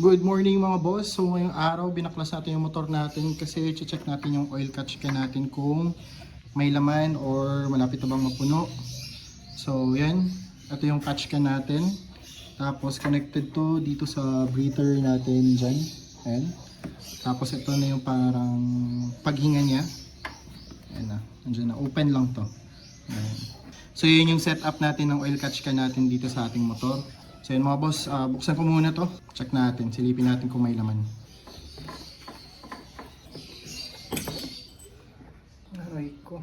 Good morning mga boss. So ngayong araw binaklas natin yung motor natin kasi check natin yung oil catch can natin kung may laman or malapit na bang mapuno. So yan, ito yung catch can natin. Tapos connected to dito sa breather natin dyan. Ayan. Tapos ito na yung parang paghinga niya. Ayan na, nandiyan na, open lang to. Ayan. So yun yung setup natin ng oil catch can natin dito sa ating motor. So yun mga boss, buksan ko muna to. Check natin, silipin natin kung may laman. Aray ko.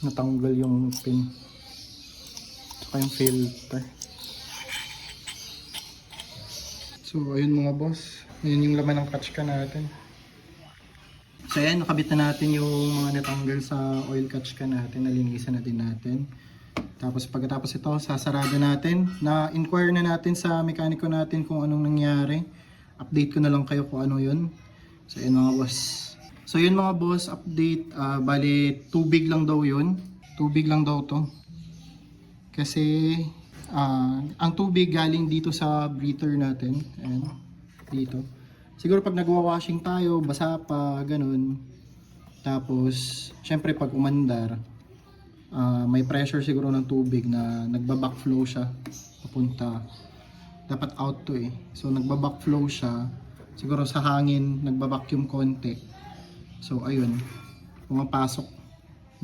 Natanggal yung pin. Tsaka yung filter. So ayun mga boss, yun yung laman ng catch can natin. So ayan, nakabit na natin yung mga natanggal sa oil catch can natin. Nalinisan na din natin. Tapos pagkatapos ito, sasarado natin. Na-inquire na natin sa mekaniko natin kung anong nangyari. Update ko na lang kayo kung ano yun. So yun mga boss. So yun mga boss, update. Bali, tubig lang daw yun. Tubig lang daw to. Kasi ang tubig galing dito sa breather natin. Ayan, dito. Siguro pag nagwa-washing tayo, basa pa, ganun. Tapos, syempre pag umandar, may pressure siguro ng tubig na nagba-backflow siya papunta, dapat out to eh, so nagba-backflow siya siguro sa hangin, nagba-vacuum konti, so ayun, pumapasok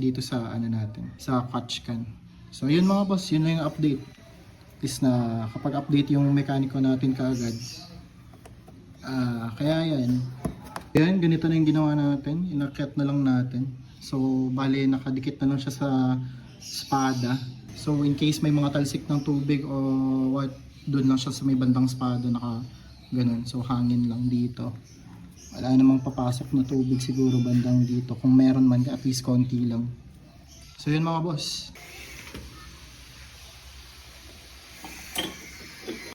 dito sa ano natin, sa catch can. So yun mga boss, yun lang yung update. At least na kapag update yung mekaniko natin kaagad. Kaya yan, ganito na yung ginawa natin, inakyat na lang natin. So, bale, nakadikit na lang siya sa spada. So, in case may mga talsik ng tubig o what, doon lang siya sa may bandang spada, ganun. So, hangin lang dito. Wala namang papasok na tubig siguro bandang dito. Kung meron man, at least konti lang. So, yun mga boss.